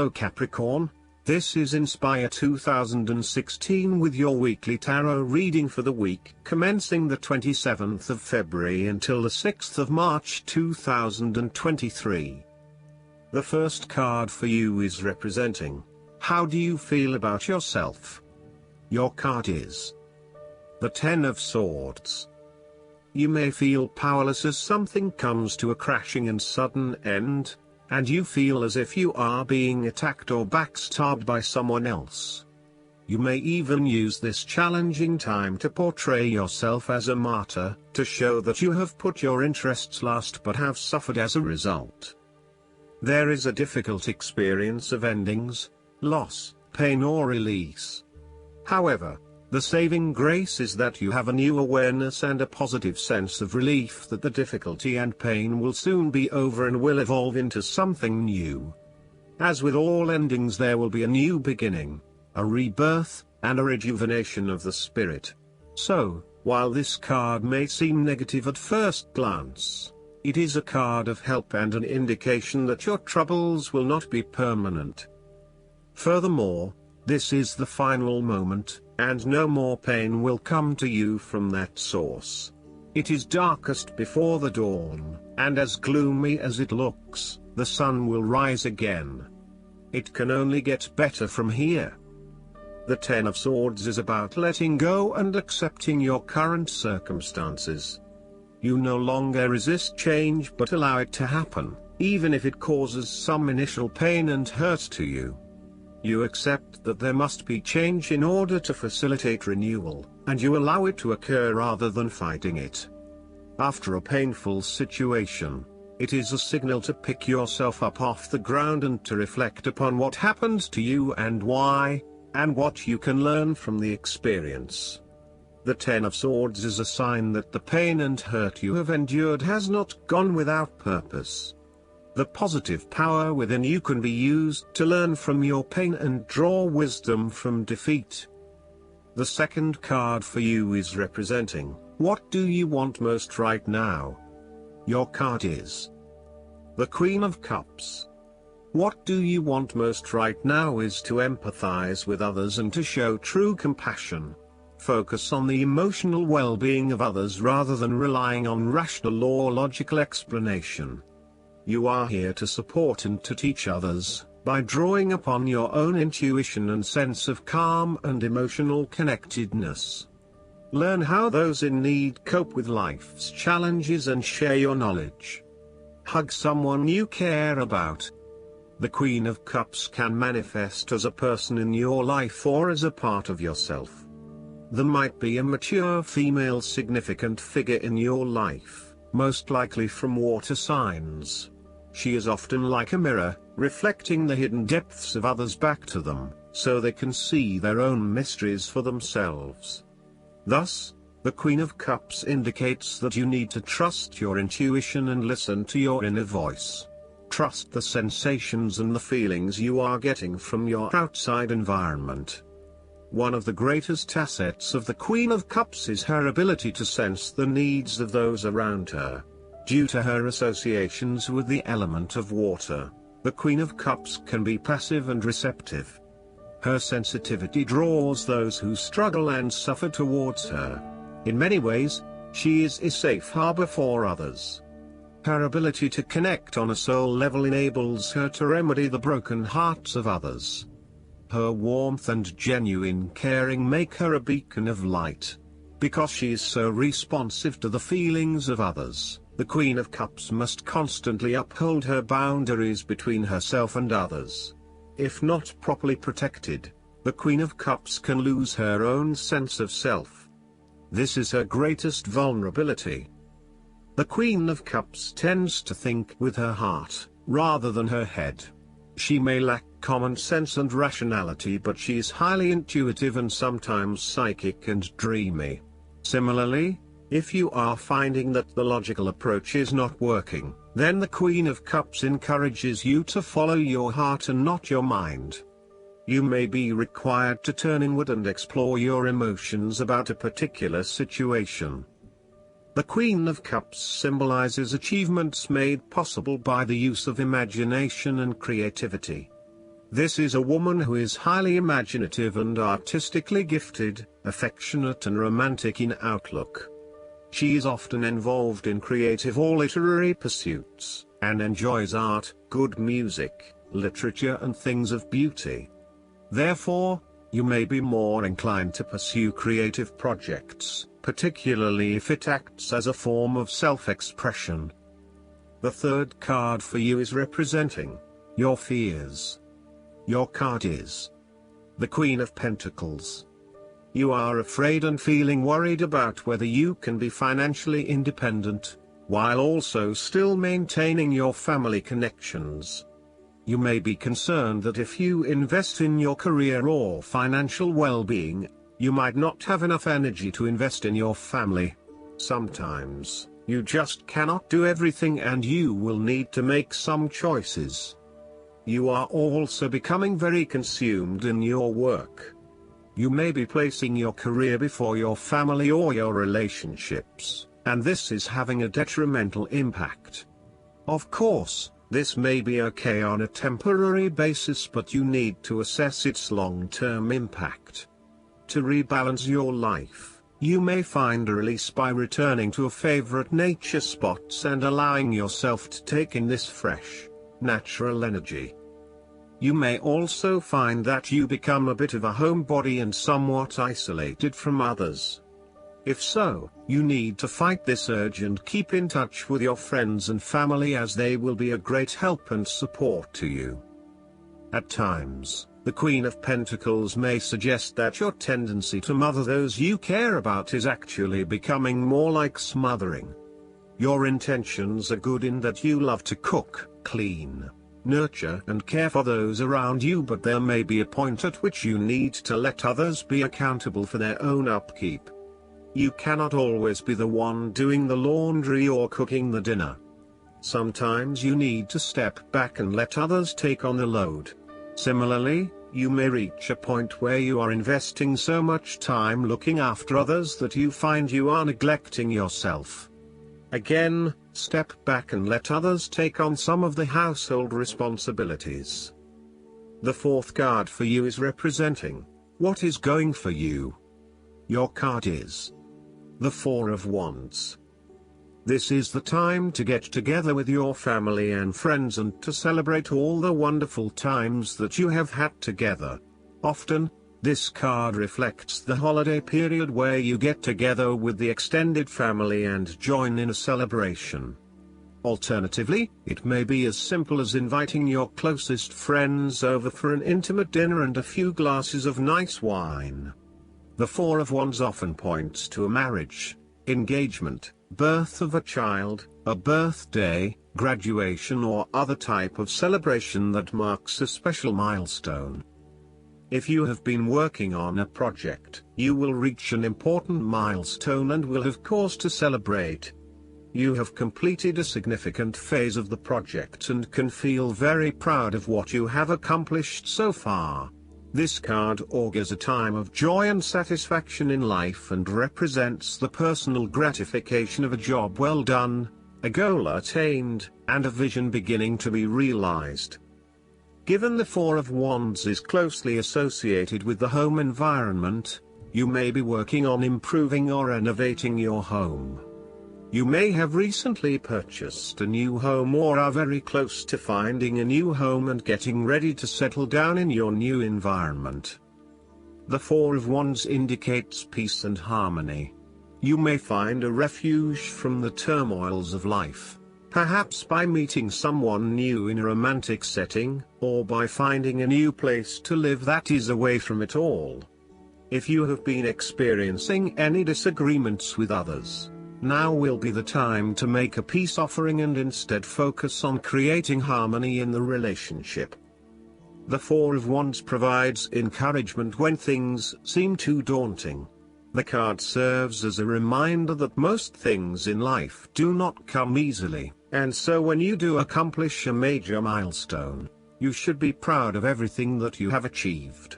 Hello Capricorn, this is Inspire 2016 with your weekly tarot reading for the week commencing the 27th of February until the 6th of March 2023. The first card for you is representing, how do you feel about yourself? Your card is the Ten of Swords. You may feel powerless as something comes to a crashing and sudden end, and you feel as if you are being attacked or backstabbed by someone else. You may even use this challenging time to portray yourself as a martyr, to show that you have put your interests last but have suffered as a result. There is a difficult experience of endings, loss, pain or release. However, the saving grace is that you have a new awareness and a positive sense of relief that the difficulty and pain will soon be over and will evolve into something new. As with all endings, there will be a new beginning, a rebirth, and a rejuvenation of the spirit. So, while this card may seem negative at first glance, it is a card of help and an indication that your troubles will not be permanent. Furthermore, this is the final moment, and no more pain will come to you from that source. It is darkest before the dawn, and as gloomy as it looks, the sun will rise again. It can only get better from here. The Ten of Swords is about letting go and accepting your current circumstances. You no longer resist change but allow it to happen, even if it causes some initial pain and hurt to you. You accept that there must be change in order to facilitate renewal, and you allow it to occur rather than fighting it. After a painful situation, it is a signal to pick yourself up off the ground and to reflect upon what happened to you and why, and what you can learn from the experience. The Ten of Swords is a sign that the pain and hurt you have endured has not gone without purpose. The positive power within you can be used to learn from your pain and draw wisdom from defeat. The second card for you is representing, what do you want most right now? Your card is the Queen of Cups. What do you want most right now is to empathize with others and to show true compassion. Focus on the emotional well-being of others rather than relying on rational or logical explanation. You are here to support and to teach others, by drawing upon your own intuition and sense of calm and emotional connectedness. Learn how those in need cope with life's challenges and share your knowledge. Hug someone you care about. The Queen of Cups can manifest as a person in your life or as a part of yourself. There might be a mature female significant figure in your life, most likely from water signs. She is often like a mirror, reflecting the hidden depths of others back to them, so they can see their own mysteries for themselves. Thus, the Queen of Cups indicates that you need to trust your intuition and listen to your inner voice. Trust the sensations and the feelings you are getting from your outside environment. One of the greatest assets of the Queen of Cups is her ability to sense the needs of those around her. Due to her associations with the element of water, the Queen of Cups can be passive and receptive. Her sensitivity draws those who struggle and suffer towards her. In many ways, she is a safe harbor for others. Her ability to connect on a soul level enables her to remedy the broken hearts of others. Her warmth and genuine caring make her a beacon of light. Because she is so responsive to the feelings of others, the Queen of Cups must constantly uphold her boundaries between herself and others. If not properly protected, the Queen of Cups can lose her own sense of self. This is her greatest vulnerability. The Queen of Cups tends to think with her heart, rather than her head. She may lack common sense and rationality, but she is highly intuitive and sometimes psychic and dreamy. Similarly, if you are finding that the logical approach is not working, then the Queen of Cups encourages you to follow your heart and not your mind. You may be required to turn inward and explore your emotions about a particular situation. The Queen of Cups symbolizes achievements made possible by the use of imagination and creativity. This is a woman who is highly imaginative and artistically gifted, affectionate and romantic in outlook. She is often involved in creative or literary pursuits, and enjoys art, good music, literature and things of beauty. Therefore, you may be more inclined to pursue creative projects, particularly if it acts as a form of self-expression. The third card for you is representing your fears. Your card is the Queen of Pentacles. You are afraid and feeling worried about whether you can be financially independent, while also still maintaining your family connections. You may be concerned that if you invest in your career or financial well-being, you might not have enough energy to invest in your family. Sometimes, you just cannot do everything and you will need to make some choices. You are also becoming very consumed in your work. You may be placing your career before your family or your relationships, and this is having a detrimental impact. Of course, this may be okay on a temporary basis, but you need to assess its long-term impact. To rebalance your life, you may find a release by returning to a favorite nature spots and allowing yourself to take in this fresh, natural energy. You may also find that you become a bit of a homebody and somewhat isolated from others. If so, you need to fight this urge and keep in touch with your friends and family, as they will be a great help and support to you. At times, the Queen of Pentacles may suggest that your tendency to mother those you care about is actually becoming more like smothering. Your intentions are good in that you love to cook, clean, nurture and care for those around you, but there may be a point at which you need to let others be accountable for their own upkeep. You cannot always be the one doing the laundry or cooking the dinner. Sometimes you need to step back and let others take on the load. Similarly, you may reach a point where you are investing so much time looking after others that you find you are neglecting yourself. Again, step back and let others take on some of the household responsibilities. The fourth card for you is representing what is going for you. Your card is the Four of Wands. This is the time to get together with your family and friends and to celebrate all the wonderful times that you have had together. Often, this card reflects the holiday period where you get together with the extended family and join in a celebration. Alternatively, it may be as simple as inviting your closest friends over for an intimate dinner and a few glasses of nice wine. The Four of Wands often points to a marriage, engagement, birth of a child, a birthday, graduation or other type of celebration that marks a special milestone. If you have been working on a project, you will reach an important milestone and will have cause to celebrate. You have completed a significant phase of the project and can feel very proud of what you have accomplished so far. This card augurs a time of joy and satisfaction in life and represents the personal gratification of a job well done, a goal attained, and a vision beginning to be realized. Given the Four of Wands is closely associated with the home environment, you may be working on improving or renovating your home. You may have recently purchased a new home or are very close to finding a new home and getting ready to settle down in your new environment. The Four of Wands indicates peace and harmony. You may find a refuge from the turmoils of life, perhaps by meeting someone new in a romantic setting, or by finding a new place to live that is away from it all. If you have been experiencing any disagreements with others, now will be the time to make a peace offering and instead focus on creating harmony in the relationship. The Four of Wands provides encouragement when things seem too daunting. The card serves as a reminder that most things in life do not come easily, and so when you do accomplish a major milestone, you should be proud of everything that you have achieved.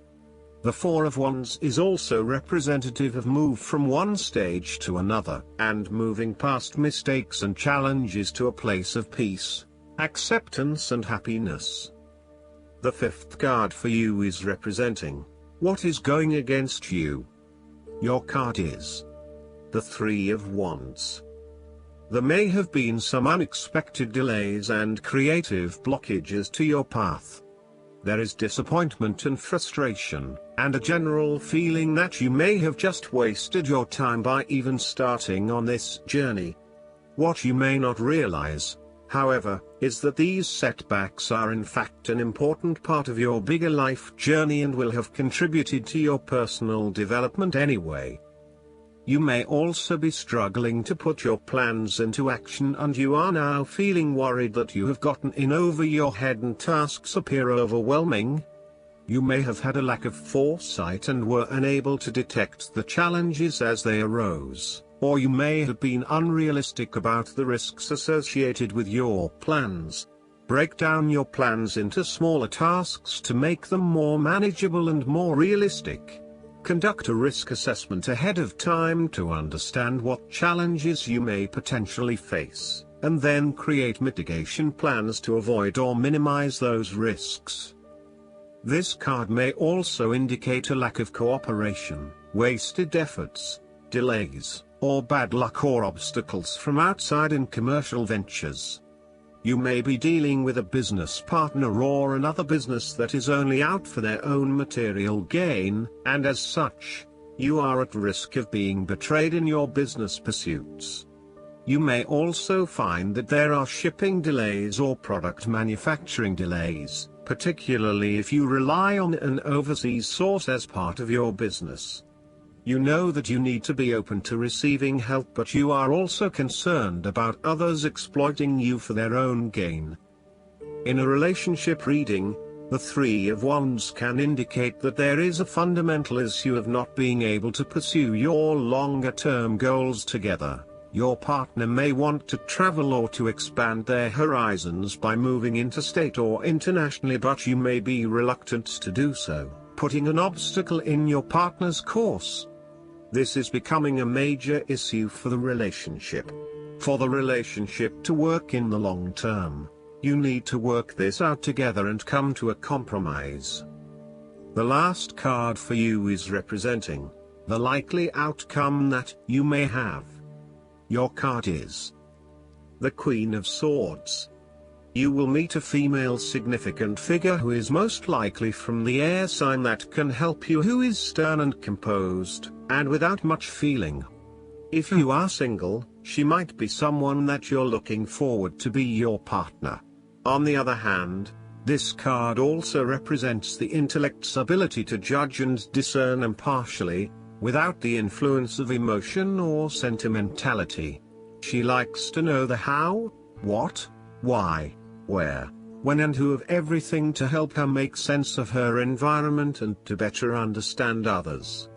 The Four of Wands is also representative of move from one stage to another, and moving past mistakes and challenges to a place of peace, acceptance and happiness. The fifth card for you is representing what is going against you. Your card is the Three of Wands. There may have been some unexpected delays and creative blockages to your path. There is disappointment and frustration, and a general feeling that you may have just wasted your time by even starting on this journey. What you may not realize, however, is that these setbacks are in fact an important part of your bigger life journey and will have contributed to your personal development anyway. You may also be struggling to put your plans into action, and you are now feeling worried that you have gotten in over your head and tasks appear overwhelming. You may have had a lack of foresight and were unable to detect the challenges as they arose, or you may have been unrealistic about the risks associated with your plans. Break down your plans into smaller tasks to make them more manageable and more realistic. Conduct a risk assessment ahead of time to understand what challenges you may potentially face, and then create mitigation plans to avoid or minimize those risks. This card may also indicate a lack of cooperation, wasted efforts, delays, or bad luck or obstacles from outside in commercial ventures. You may be dealing with a business partner or another business that is only out for their own material gain, and as such, you are at risk of being betrayed in your business pursuits. You may also find that there are shipping delays or product manufacturing delays, particularly if you rely on an overseas source as part of your business. You know that you need to be open to receiving help, but you are also concerned about others exploiting you for their own gain. In a relationship reading, the Three of Wands can indicate that there is a fundamental issue of not being able to pursue your longer-term goals together. Your partner may want to travel or to expand their horizons by moving interstate or internationally, but you may be reluctant to do so, putting an obstacle in your partner's course. This is becoming a major issue for the relationship. For the relationship to work in the long term, you need to work this out together and come to a compromise. The last card for you is representing the likely outcome that you may have. Your card is the Queen of Swords. You will meet a female significant figure who is most likely from the air sign that can help you, who is stern and composed, and without much feeling. If you are single, she might be someone that you're looking forward to be your partner. On the other hand, this card also represents the intellect's ability to judge and discern impartially, without the influence of emotion or sentimentality. She likes to know the how, what, why, where, when and who of everything to help her make sense of her environment and to better understand others.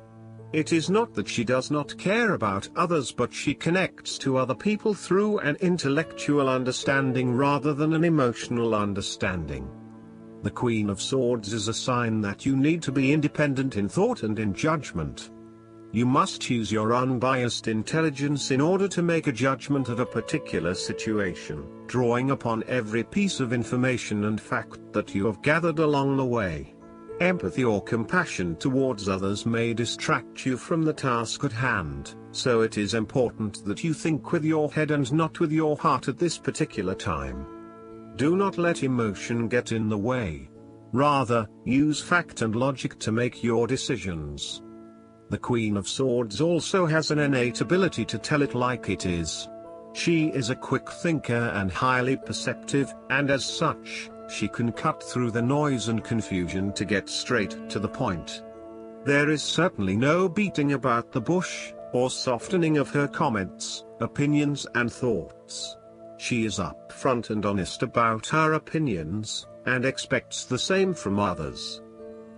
It is not that she does not care about others, but she connects to other people through an intellectual understanding rather than an emotional understanding. The Queen of Swords is a sign that you need to be independent in thought and in judgment. You must use your unbiased intelligence in order to make a judgment of a particular situation, drawing upon every piece of information and fact that you have gathered along the way. Empathy or compassion towards others may distract you from the task at hand, so it is important that you think with your head and not with your heart at this particular time. Do not let emotion get in the way. Rather, use fact and logic to make your decisions. The Queen of Swords also has an innate ability to tell it like it is. She is a quick thinker and highly perceptive, and as such, she can cut through the noise and confusion to get straight to the point. There is certainly no beating about the bush, or softening of her comments, opinions and thoughts. She is upfront and honest about her opinions, and expects the same from others.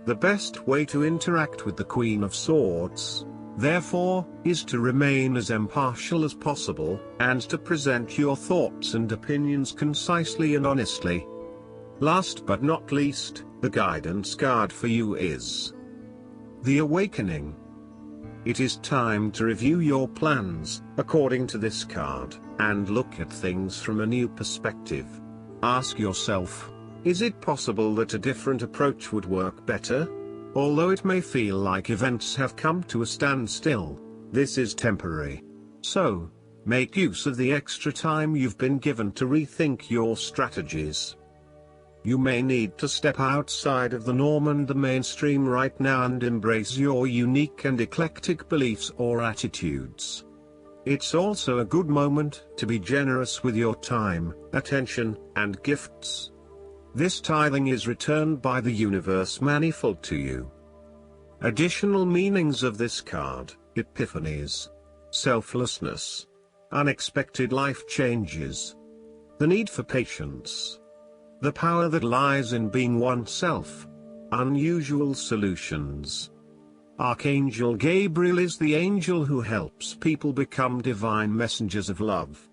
The best way to interact with the Queen of Swords, therefore, is to remain as impartial as possible, and to present your thoughts and opinions concisely and honestly. Last but not least, the guidance card for you is the Awakening. It is time to review your plans, according to this card, and look at things from a new perspective. Ask yourself, Is it possible that a different approach would work better? Although it may feel like events have come to a standstill, this is temporary. So, make use of the extra time you've been given to rethink your strategies. You may need to step outside of the norm and the mainstream right now and embrace your unique and eclectic beliefs or attitudes. It's also a good moment to be generous with your time, attention, and gifts. This tithing is returned by the universe manifold to you. Additional meanings of this card: epiphanies, selflessness, unexpected life changes, the need for patience, the power that lies in being oneself, unusual solutions. Archangel Gabriel is the angel who helps people become divine messengers of love.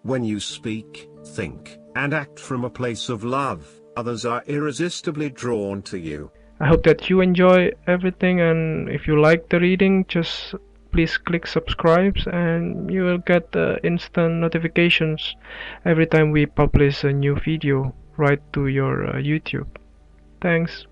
When you speak, think, and act from a place of love, others are irresistibly drawn to you. I hope that you enjoy everything, and if you like the reading, just please click subscribe and you will get instant notifications every time we publish a new video right to your YouTube. Thanks.